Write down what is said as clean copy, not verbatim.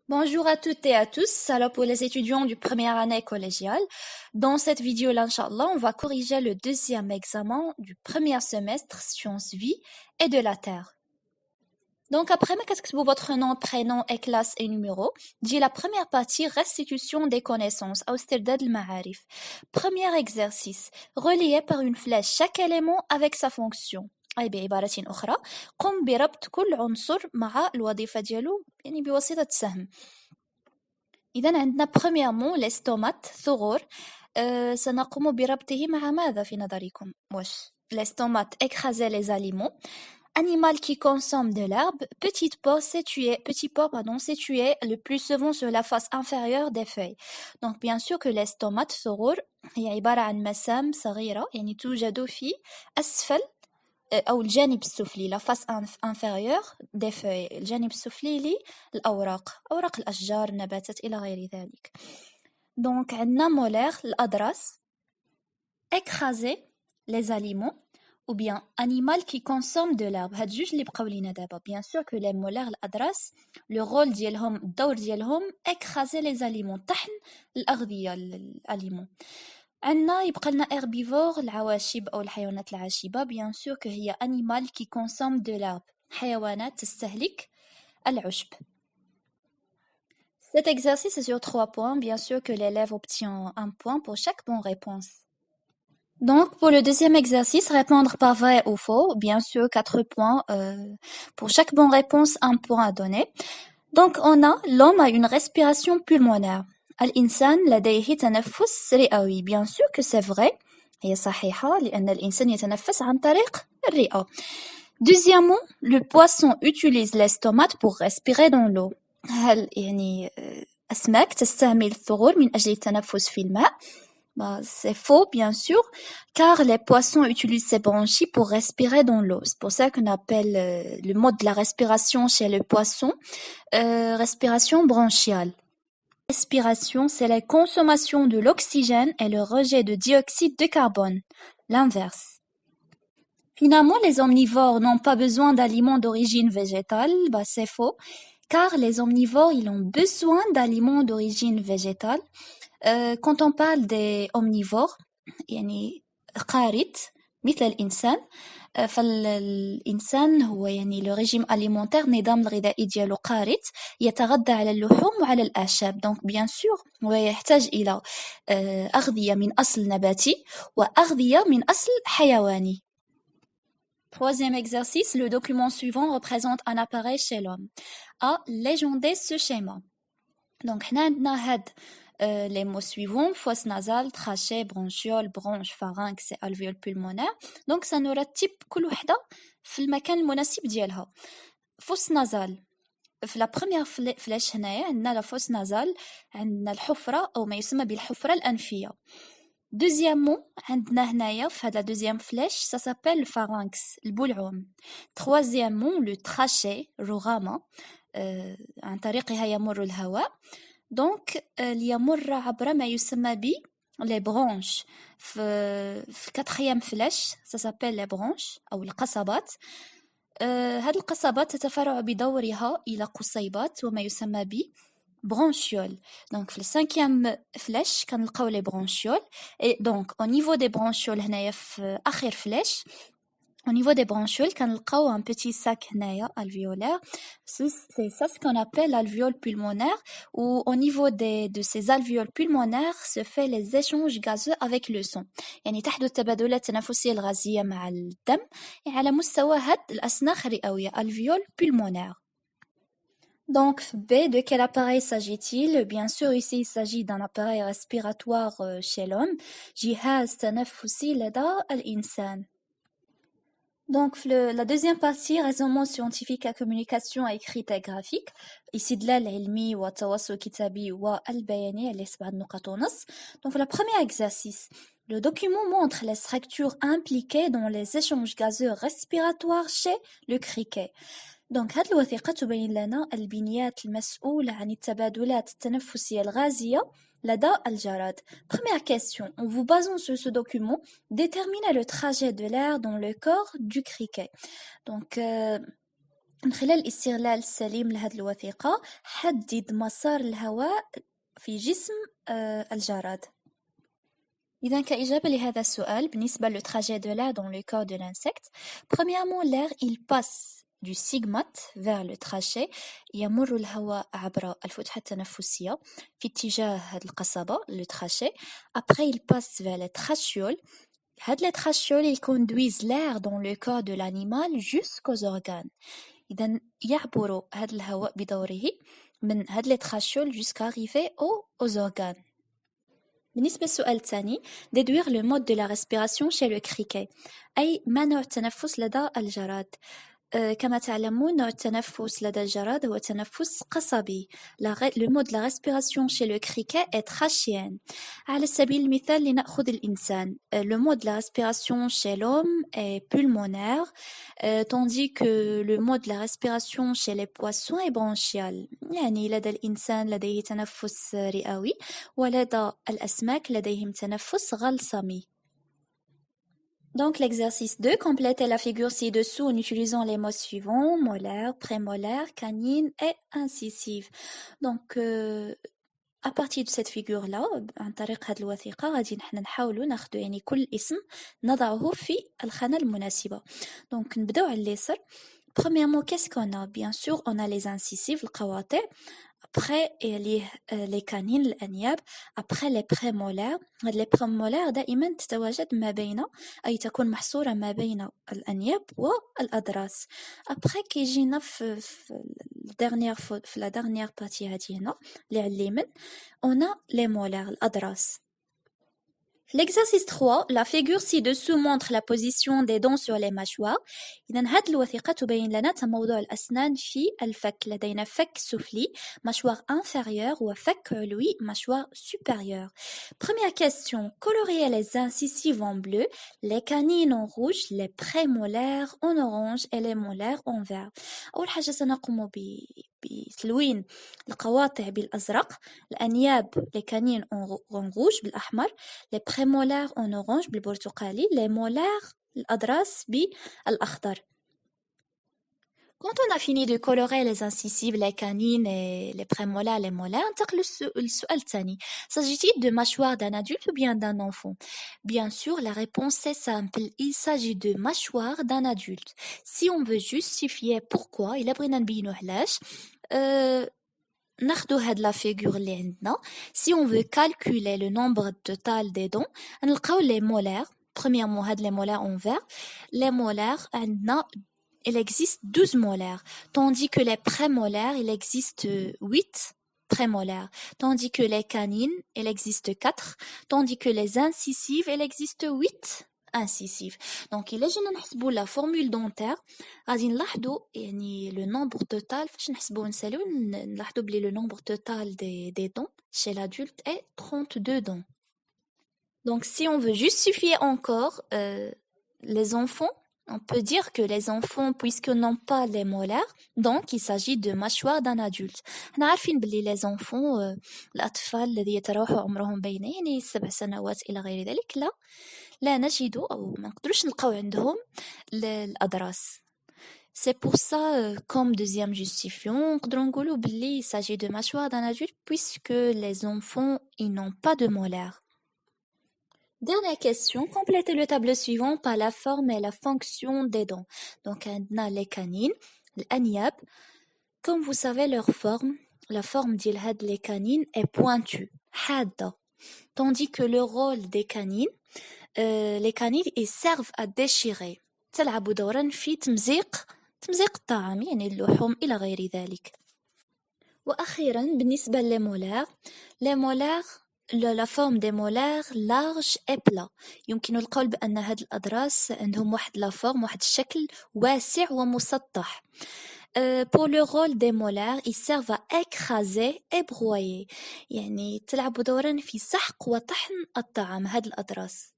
Bonjour à toutes et à tous. Alors pour les étudiants du première année collégiale, dans cette vidéo-là, Inch'Allah, on va corriger le deuxième examen du premier semestre Sciences Vie et de la Terre. Donc après, qu'est-ce que votre nom, prénom et classe et numéro? Dit la première partie, restitution des connaissances, أو استرداد المعارف. Premier exercice, relié par une flèche chaque élément avec sa fonction. أي بعبارة أخرى قم بربط كل عنصر مع الوظيفة ديالو يعني بواسطة سهم. إذن عندنا premièrement les stomates ثغور سنقوم بربطه مع ماذا في نظركم؟ واش les stomates écraser les aliments, animal qui consomme de l'herbe, petit porc situé le plus souvent sur la face inférieure des feuilles. Donc bien sûr que les stomates ثغور هي عبارة عن مسام صغيرة يعني توجد في أسفل أو الجانب السفلي la face inférieure des feuilles. الجانب السفلي للأوراق، أوراق الأشجار، النباتات إلى غير ذلك. Donc عندنا مولير الأضراس écraser les aliments ou bien animal qui consomme de l'herbe. هاد جوج اللي بقاو لينا دابا. Bien sûr que les molaires الأضراس le rôle ديالهم الدور ديالهم écraser les aliments طحن الأغذية الأليمون. عندنا يبقى لنا herbivore العواشب أو الحيوانات العاشبة. Bien sûr que هي animal qui consomme de l'herbe حيوانات تستهلك العشب. Cet exercice est sur 3 points. Bien sûr que l'élève obtient un point pour chaque bonne réponse. Donc, pour le deuxième exercice, répondre par vrai ou faux. Bien sûr, 4 points. Pour chaque bonne réponse, un point à donner. Donc, l'homme a une respiration pulmonaire. الإنسان لديه تنفس رئوي. Bien sûr que c'est vrai. هي صحيحة لأن الإنسان يتنفس عن طريق الرئة. Deuxièmement, le poisson utilise les stomates pour respirer dans l'eau. هل يعني أسماك تستعمل الثغور من أجل التنفس في الماء؟ C'est faux, bien sûr, car les poissons utilisent ces branchies pour respirer dans l'eau. C'est pour ça qu'on appelle le mode de la respiration chez le poisson respiration branchiale. Respiration, c'est la consommation de l'oxygène et le rejet de dioxyde de carbone. L'inverse. Finalement, les omnivores n'ont pas besoin d'aliments d'origine végétale. C'est faux, car les omnivores, ils ont besoin d'aliments d'origine végétale. Quand on parle des omnivores, يعني قارد مثل الإنسان. فالإنسان هو يعني le régime alimentaire النظام الغذائي ديالو قارد يتغذى على اللحوم وعلى الأعشاب. Donc bien sûr هو يحتاج إلى أغذية من أصل نباتي وأغذية من أصل حيواني. Troisième exercice, le document suivant représente un appareil chez l'homme. A légender ce schéma. Donc هنا عندنا هاد les mots suivants, fosse nasale, trachée, bronchiole, bronche, pharynx et alvéole pulmonaire. Donc ça نرتب كل وحدة في المكان المناسب ديالها. fosse nasale. في la première flèche هنايا عندنا la fosse nasale، عندنا الحفرة أو ما يسمى بالحفرة الأنفية. Deuxièmement, عندنا هنايا في هاد la deuxième flèche, ça s'appelle le pharynx, البلعوم. Troisièmement, le trachée, الرغامة، عن طريقها يمر الهواء. Donc, ليمر عبر ما يسمى ب les branches. في quatrième flèche, ça s'appelle les branches أو القصبات. هاد القصبات تتفرع بدورها إلى قصيبات وما يسمى ب branchioles. Donc, في cinquième flèche كنلقاو les branchioles. Et donc, au niveau des branchioles هنايا في آخر flèche, au niveau des branchioles, كنلقاو un petit sac هنايا alvéolaire. C'est ça ce qu'on appelle l'alvéole pulmonaire, où au niveau de ces alvéoles pulmonaires se fait les échanges gazeux avec le sang. يعني تحدث التبادلات التنفسية الغازية مع الدم على مستوى هاد الأسناخ الرئوية alvéole pulmonaire. Donc, B, de quel appareil s'agit-il? Bien sûr, ici, il s'agit d'un appareil respiratoire chez l'homme. جهاز تنفسي لدى الإنسان. Donc, la deuxième partie, raisonnement scientifique à communication écrite et graphique. استدلال علمي وتواصل كتابي والبياني اللي 7 نقاط ونص. Donc, le premier exercice. Le document montre les structures impliquées dans les échanges gazeux respiratoires chez le criquet. Donc, هاد الوثيقة تبين لنا البنيات المسؤولة عن التبادلات التنفسية الغازية لدى الجراد. Première question. En vous basant sur ce document, déterminez le trajet de l'air dans le corps du criquet. Donc, من خلال الاستغلال السليم لهذه الوثيقة حدد مسار الهواء في جسم الجراد. إذا كإجابة لهذا السؤال بالنسبة le trajet de l'air dans le corps de l'insecte, premièrement l'air il passe du stigmate vers le trachet. يمر الهواء عبر الفتحة التنفسية في اتجاه هذه القصبة le trachet. Après il passe vers les trachéoles. هاد les trachéoles ils conduisent l'air dans le corps de l'animal jusqu'aux organes. إذا يعبر هذا الهواء بدوره من هاد les trachéoles jusqu'à arriver aux organes. بالنسبة للسؤال الثاني déduire le mode de la respiration chez le criquet أي ما نوع التنفس لدى الجراد. كما تعلمون نوع التنفس لدى الجراد هو تنفس قصبي. Le mode de la respiration chez le criquet est trachéenne. على سبيل المثال لنأخذ الإنسان. Le mode de la respiration chez l'homme est pulmonaire tandis que le mode de la respiration chez les poissons est bronchial. يعني لدى الإنسان لديه تنفس رئوي ولدى الأسماك لديهم تنفس غلصمي. Donc l'exercice 2, complétez la figure ci-dessous en utilisant les mots suivants, molaire, prémolaire, canine et incisive. Donc à partir de cette figure-là, عن طريق هذه الوثيقة غادي نحن نحاولوا ناخذوا يعني كل اسم نضعه في الخانة المناسبة. Donc نبداو على اليسار. Premièrement, qu'est-ce qu'on a? Bien sûr, on a les incisives, القواطع. Après, les canines, الأنياب. Après, les prémolaires. les prémolaires دائما تتواجد ما بين أي تكون محصورة ما بين الأنياب والأضراس. Après كيجينا في la dernière partie هذه هنا اللي على اليمين on a les molaires الأضراس. L'exercice 3, la figure ci-dessous montre la position des dents sur les mâchoires. إذن هذه الوثيقة تبين لنا تموضع الأسنان في الفك. لدينا فك سفلي mâchoire inférieure وفك علوي mâchoire supérieure. Première question, coloriez les incisives en bleu, les canines en rouge, les prémolaires en orange et les molaires en vert. أول حاجة سنقوم بتلوين القواطع بالأزرق، الأنياب les canines en rouge بالأحمر، les prémolaires en orange بالبرتقالي، les molaires الأضراس بالأخضر. Quand on a fini de colorer les incisives, les canines, et les prémolaires, les molaires, ننتقل للسؤال الثاني. S'agit-il de mâchoire d'un adulte ou bien d'un enfant? Bien sûr, la réponse est simple. Il s'agit de mâchoire d'un adulte. Si on veut justifier pourquoi, إلا بغينا نبينو علاش ناخدو هاد la figure اللي عندنا. Si on veut calculer le nombre total des dents, نلقاو les molaires. Premièrement, هاد les molaires en vert. Les molaires عندنا il existe 12 molaires, tandis que les prémolaires, il existe 8 prémolaires, tandis que les canines, il existe 4, tandis que les incisives, il existe 8 incisives. Donc, il est نحسبوا la formule dentaire, غادي نلاحظوا يعني le nombre total, فاش نحسبوا نسالو نلاحظوا بلي le nombre total des dents chez l'adulte est 32 dents. Donc, si on veut justifier encore les enfants, on peut dire que les enfants, puisqu'ils n'ont pas les molaires, donc il s'agit de mâchoire d'un adulte. احنا عارفين بلي les enfants الأطفال الذي يتراوح عمرهم بين يعني 7 سنوات إلى غير ذلك لا نجد أو ما نقدروش نلقاو عندهم الأضراس. C'est pour ça, comme deuxième justifiant, نقدروا نقولوا بلي il s'agit de mâchoire d'un adulte puisque les enfants ils n'ont pas de molaires. Dernière question, complétez le tableau suivant par la forme et la fonction des dents. Donc, on a les canines, l'aniab. Comme vous savez, leur forme, la forme des canines est pointue, hadda. Tandis que le rôle des canines, les canines, ils servent à déchirer. تلعب دورا في تمزيق الطعام يعني اللحوم إلى غير ذلك. وأخيرا بالنسبة les molaires la forme des molaires large et plat. يمكن القول بأن هاد الأضراس عندهم واحد لا فورم واحد الشكل واسع ومسطح. Pour le rôle des molaires, ils servent à écraser et broyer. يعني تلعب دورا في سحق وطحن الطعام هاد الأضراس.